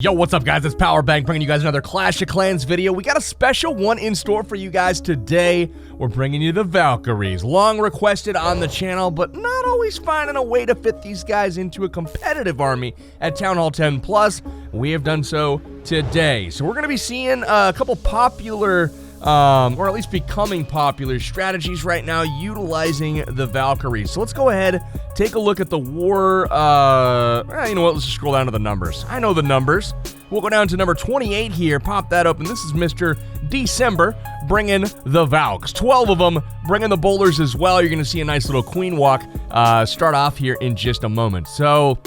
Yo, what's up, guys? It's Powerbang bringing you guys another Clash of Clans video. We got a special one in store for you guys today. We're bringing you the Valkyries. Long requested on the channel, but not always finding a way to fit these guys into a competitive army at Townhall 10 Plus. We have done so today. So we're going to be seeing a couple popular, or at least becoming popular strategies right now utilizing the Valkyries. So let's go ahead, take a look at the war. You know what? Let's just scroll down to the numbers. I know the numbers. We'll go down to number 28 here. Pop that open. This is Mr. December bringing the Valks. 12 of them, bringing the bowlers as well. You're going to see a nice little queen walk start off here in just a moment. So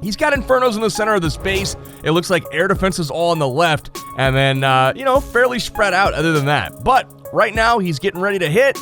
he's got Infernos in the center of the space. It looks like air defense is all on the left, and then, you know, fairly spread out other than that. But right now, he's getting ready to hit.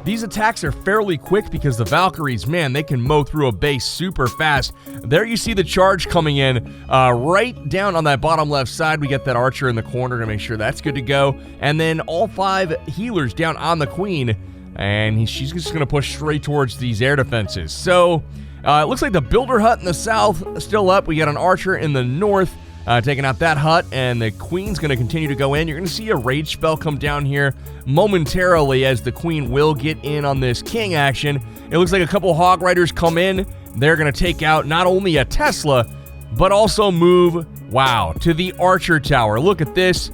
These attacks are fairly quick because the Valkyries, man, they can mow through a base super fast. There you see the charge coming in. Right down on that bottom left side, we get that archer in the corner to make sure that's good to go. And then all 5 healers down on the queen, and she's just going to push straight towards these air defenses. So it looks like the builder hut in the south still up. We got an archer in the north taking out that hut, and the queen's going to continue to go in. You're going to see a rage spell come down here momentarily as the queen will get in on this king action. It looks like a couple hog riders come in. They're going to take out not only a Tesla, but also move, wow, to the archer tower. Look at this.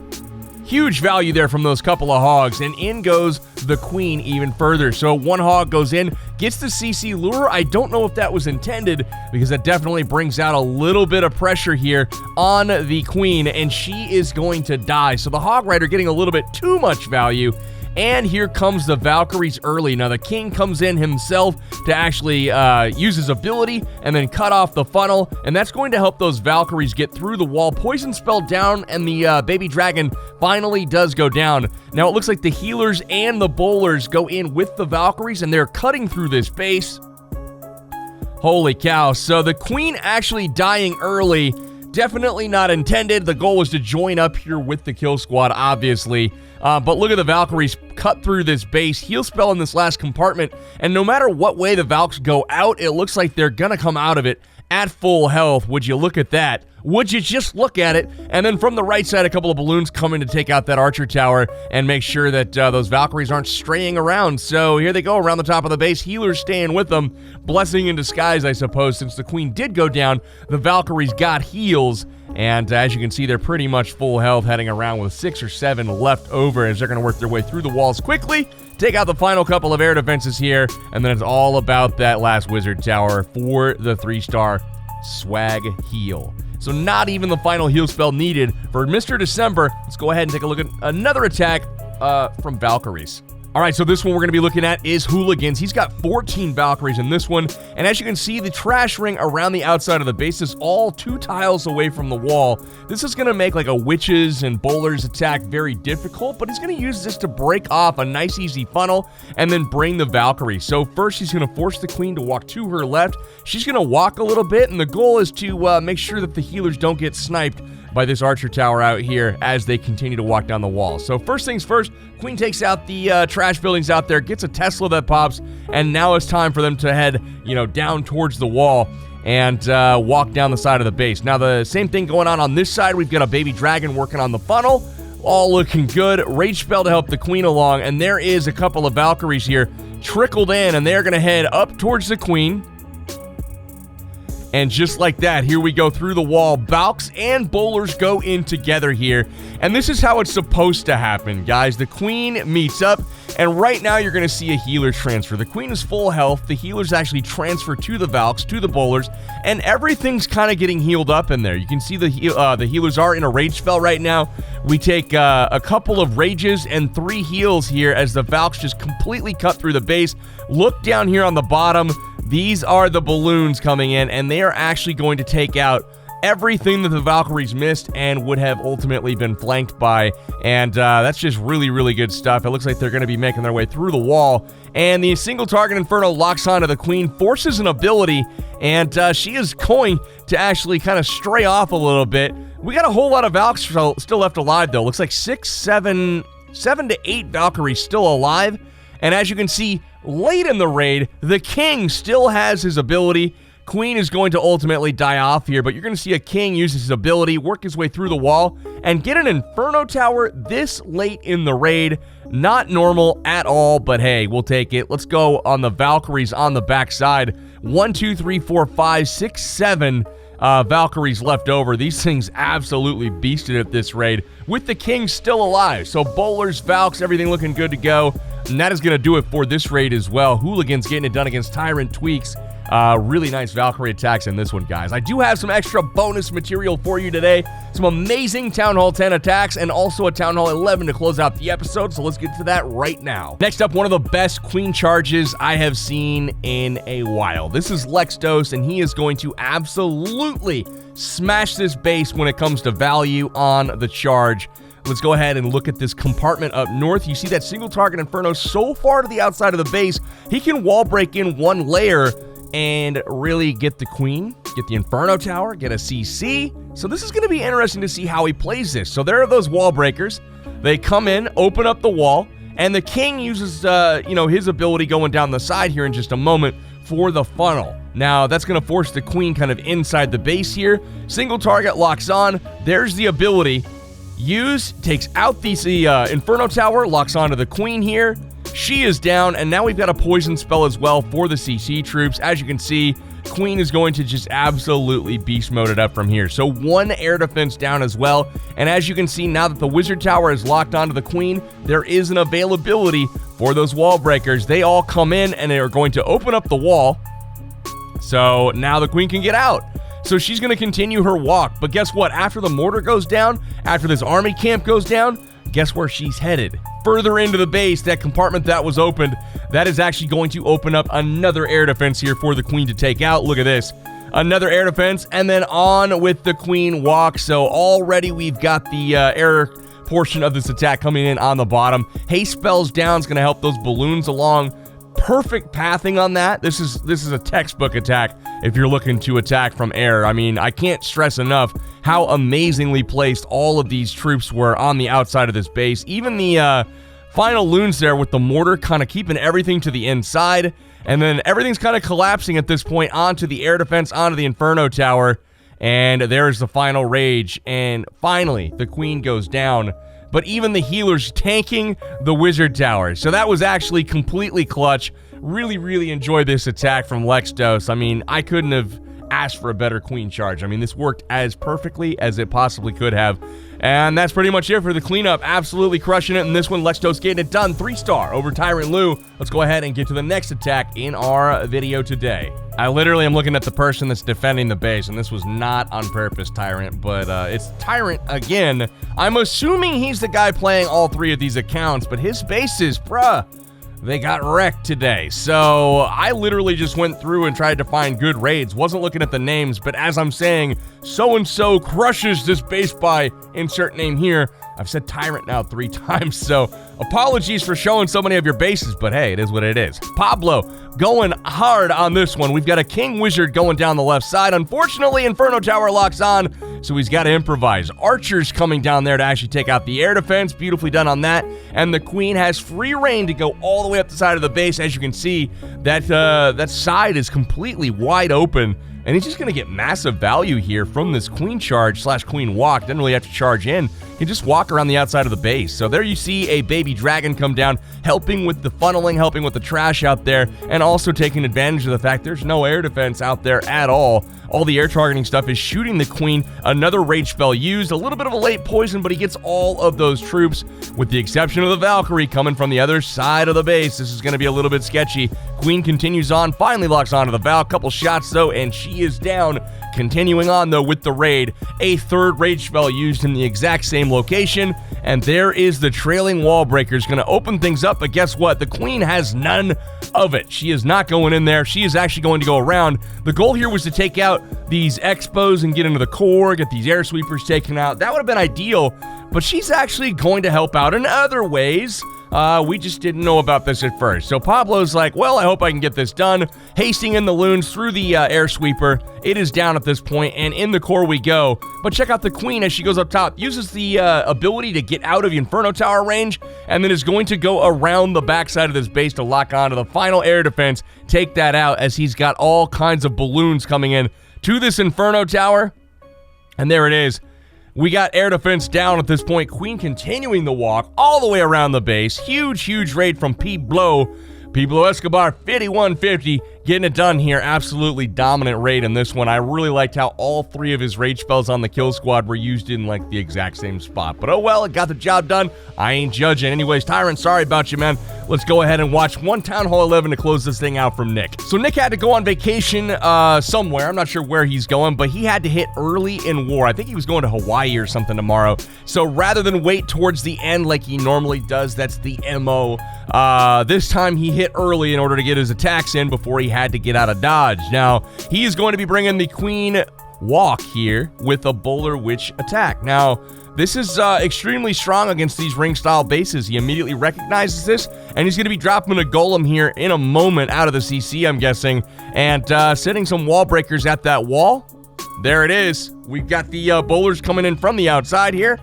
Huge value there from those couple of hogs, and in goes the queen even further. So one hog goes in, gets the CC lure. I don't know if that was intended, because that definitely brings out a little bit of pressure here on the queen, and she is going to die. So the hog rider getting a little bit too much value. And here comes the Valkyries early. Now, the king comes in himself to actually use his ability and then cut off the funnel, and that's going to help those Valkyries get through the wall. Poison spell down, and the baby dragon finally does go down. Now, it looks like the healers and the bowlers go in with the Valkyries, and they're cutting through this base. Holy cow. So the queen actually dying early, definitely not intended. The goal was to join up here with the kill squad, obviously. But look at the Valkyries cut through this base, heal spell in this last compartment, and no matter what way the Valks go out, it looks like they're gonna come out of it at full health. Would you look at that? Would you just look at it? And then from the right side, a couple of balloons come in to take out that archer tower and make sure that those Valkyries aren't straying around. So here they go around the top of the base. Healers staying with them. Blessing in disguise, I suppose, since the queen did go down. The Valkyries got heals. And as you can see, they're pretty much full health, heading around with 6 or 7 left over as they're going to work their way through the walls quickly, take out the final couple of air defenses here, and then it's all about that last wizard tower for the 3-star swag heal. So not even the final heal spell needed for Mr. December. Let's go ahead and take a look at another attack from Valkyries. All right, so this one we're going to be looking at is Hooligans. He's got 14 Valkyries in this one, and as you can see, the trash ring around the outside of the base is all 2 tiles away from the wall. This is going to make like a witches and bowlers attack very difficult, but he's going to use this to break off a nice easy funnel and then bring the Valkyrie. So first, he's going to force the queen to walk to her left. She's going to walk a little bit, and the goal is to make sure that the healers don't get sniped by this archer tower out here as they continue to walk down the wall. So first things first, queen takes out the trash buildings out there, gets a Tesla that pops, and now it's time for them to head, you know, down towards the wall and walk down the side of the base. Now, the same thing going on this side. We've got a baby dragon working on the funnel. All looking good. Rage spell to help the queen along, and there is a couple of Valkyries here trickled in, and they're going to head up towards the queen. And just like that, here we go through the wall. Valks and bowlers go in together here. And this is how it's supposed to happen, guys. The queen meets up, and right now you're going to see a healer transfer. The queen is full health. The healers actually transfer to the Valks, to the bowlers, and everything's kind of getting healed up in there. You can see the healers are in a rage spell right now. We take a couple of rages and 3 heals here as the Valks just completely cut through the base. Look down here on the bottom. These are the balloons coming in, and they are actually going to take out everything that the Valkyries missed and would have ultimately been flanked by, and that's just really, really good stuff. It looks like they're going to be making their way through the wall, and the single target Inferno locks onto the queen, forces an ability, and she is going to actually kind of stray off a little bit. We got a whole lot of Valks still left alive, though. Looks like 7 to 8 Valkyries still alive, and as you can see, late in the raid, the king still has his ability Queen is going to ultimately die off here, but you're going to see a king use his ability, work his way through the wall, and get an Inferno Tower this late in the raid. Not normal at all, but hey, we'll take it. Let's go on the Valkyries on the backside. 1, 2, 3, 4, 5, 6, 7 Valkyries left over. These things absolutely beasted at this raid, with the king still alive. So bowlers, Valks, everything looking good to go. And that is going to do it for this raid as well. Hooligans getting it done against Tyrant Tweaks. Really nice Valkyrie attacks in this one, guys. I do have some extra bonus material for you today. Some amazing Townhall 10 attacks and also a Townhall 11 to close out the episode, so let's get to that right now. Next up, one of the best queen charges I have seen in a while. This is Lexdos, and he is going to absolutely smash this base when it comes to value on the charge. Let's go ahead and look at this compartment up north. You see that single target Inferno so far to the outside of the base, he can wall break in one layer and really get the queen, get the Inferno Tower, get a CC. So this is going to be interesting to see how he plays this. So there are those wall breakers. They come in, open up the wall, and the king uses, his ability going down the side here in just a moment for the funnel. Now, that's going to force the queen kind of inside the base here. Single target locks on. There's the ability. Use, takes out the Inferno Tower, locks onto the queen here. She is down, and now we've got a poison spell as well for the CC troops. As you can see, Queen is going to just absolutely beast mode it up from here. So one air defense down as well. And as you can see, now that the Wizard Tower is locked onto the Queen, there is an availability for those wall breakers. They all come in, and they are going to open up the wall. So now the Queen can get out. So she's going to continue her walk. But guess what? After the mortar goes down, after this army camp goes down, guess where she's headed? Further into the base, that compartment that was opened, that is actually going to open up another air defense here for the Queen to take out. Look at this. Another air defense, and then on with the Queen walk. So already we've got the air portion of this attack coming in on the bottom. Haste spells down is going to help those balloons along. Perfect pathing on that. This is a textbook attack if you're looking to attack from air. I mean, I can't stress enough how amazingly placed all of these troops were on the outside of this base. Even the final loons there with the mortar kind of keeping everything to the inside. And then everything's kind of collapsing at this point onto the air defense, onto the Inferno Tower. And there's the final rage. And finally, the Queen goes down. But even the healers tanking the Wizard Tower. So that was actually completely clutch. Really, really enjoyed this attack from Lexdos. I mean, I couldn't have asked for a better Queen charge. I mean, this worked as perfectly as it possibly could have. And that's pretty much it for the cleanup. Absolutely crushing it. And this one, Lexdos getting it done. 3-star over Tyrant Lou. Let's go ahead and get to the next attack in our video today. I literally am looking at the person that's defending the base, and this was not on purpose, Tyrant, but it's Tyrant again. I'm assuming he's the guy playing all three of these accounts, but his bases, bruh, they got wrecked today. So I literally just went through and tried to find good raids. Wasn't looking at the names, but as I'm saying, so-and-so crushes this base by insert name here. I've said Tyrant now 3 times, so apologies for showing so many of your bases, but hey, it is what it is. Pablo going hard on this one. We've got a King Wizard going down the left side. Unfortunately, Inferno Tower locks on, so he's got to improvise. Archers coming down there to actually take out the air defense. Beautifully done on that. And the Queen has free reign to go all the way up the side of the base. As you can see, that side is completely wide open. And he's just going to get massive value here from this Queen charge / Queen walk. Doesn't really have to charge in. He can just walk around the outside of the base. So there you see a baby dragon come down, helping with the funneling, helping with the trash out there, and also taking advantage of the fact there's no air defense out there at all. All the air targeting stuff is shooting the Queen. Another rage spell used. A little bit of a late poison, but he gets all of those troops, with the exception of the Valkyrie coming from the other side of the base. This is going to be a little bit sketchy. Queen continues on, finally locks onto the Val. Couple shots, though, and she is down. Continuing on, though, with the raid. A third rage spell used in the exact same location. And there is the trailing wall breakers going to open things up. But guess what? The Queen has none of it. She is not going in there. She is actually going to go around. The goal here was to take out these expos and get into the core, get these air sweepers taken out. That would have been ideal. But she's actually going to help out in other ways. We just didn't know about this at first. So Pablo's like, well, I hope I can get this done. Hasting in the loons through the air sweeper. It is down at this point, and in the core we go. But check out the queen as she goes up top. Uses the ability to get out of the Inferno Tower range, and then is going to go around the backside of this base to lock onto the final air defense. Take that out as he's got all kinds of balloons coming in to this Inferno Tower. And there it is. We got air defense down at this point. Queen continuing the walk all the way around the base. Huge raid from Pablo Escobar, 5150, getting it done here. Absolutely dominant raid in this one. I really liked how all three of his rage spells on the kill squad were used in like the exact same spot. But oh well, it got the job done. I ain't judging. Anyways, Tyrant, sorry about you, man. Let's go ahead and watch one Town Hall 11 to close this thing out from Nick. So Nick had to go on vacation somewhere. I'm not sure where he's going, but he had to hit early in war. I think he was going to Hawaii or something tomorrow. So rather than wait towards the end like he normally does, that's the MO, this time he hit early in order to get his attacks in before he had to get out of dodge. Now, he is going to be bringing the Queen Walk here with a Bowler Witch attack. Now, this is extremely strong against these ring-style bases. He immediately recognizes this, and he's going to be dropping a Golem here in a moment out of the CC, I'm guessing, and setting some wall breakers at that wall. There it is. We've got the bowlers coming in from the outside here.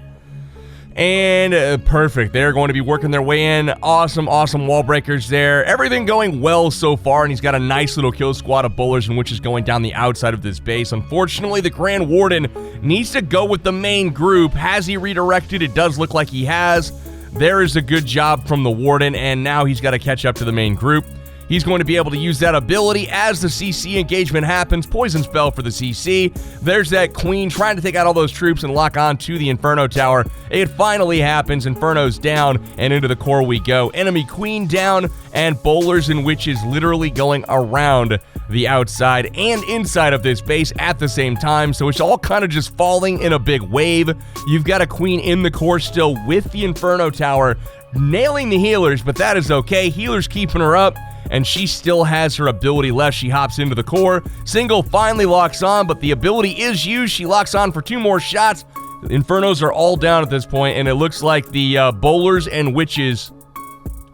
And perfect. They're going to be working their way in. Awesome wall breakers there. Everything going well so far, and he's got a nice little kill squad of bowlers and witches going down the outside of this base. Unfortunately, the Grand Warden needs to go with the main group. Has he redirected? It does look like he has. There is a good job from the Warden, and now he's got to catch up to the main group. He's going to be able to use that ability as the CC engagement happens. Poison spell for the CC. There's that Queen trying to take out all those troops and lock on to the Inferno Tower. It finally happens. Inferno's down, and into the core we go. Enemy Queen down, and bowlers and witches literally going around the outside and inside of this base at the same time. So it's all kind of just falling in a big wave. You've got a Queen in the core still with the Inferno Tower, nailing the healers, but that is okay. Healers keeping her up, and she still has her ability left. She hops into the core. Single finally locks on, but the ability is used. She locks on for 2 more shots. The Infernos are all down at this point, and it looks like the bowlers and witches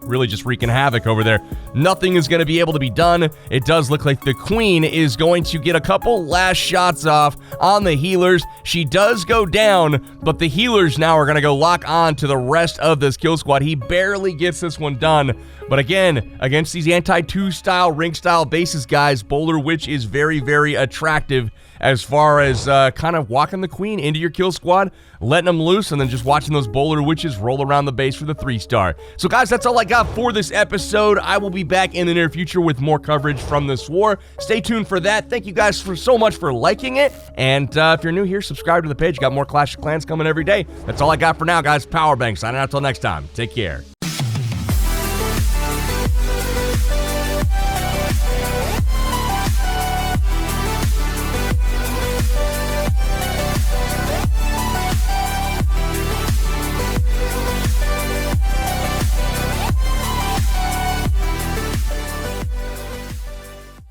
really just wreaking havoc over there. Nothing is going to be able to be done. It does look like the Queen is going to get a couple last shots off on the healers. She does go down, but the healers now are going to go lock on to the rest of this kill squad. He barely gets this one done. But again, against these anti-2 style, ring style bases, guys, Bowler Witch is very attractive as far as kind of walking the Queen into your kill squad, letting them loose, and then just watching those Bowler Witches roll around the base for the 3-star. So guys, that's all I got for this episode. I will be back in the near future with more coverage from this war. Stay tuned for that. Thank you guys so much for liking it. And if you're new here, subscribe to the page. Got more Clash of Clans coming every day. That's all I got for now, guys. Powerbang signing out till next time. Take care.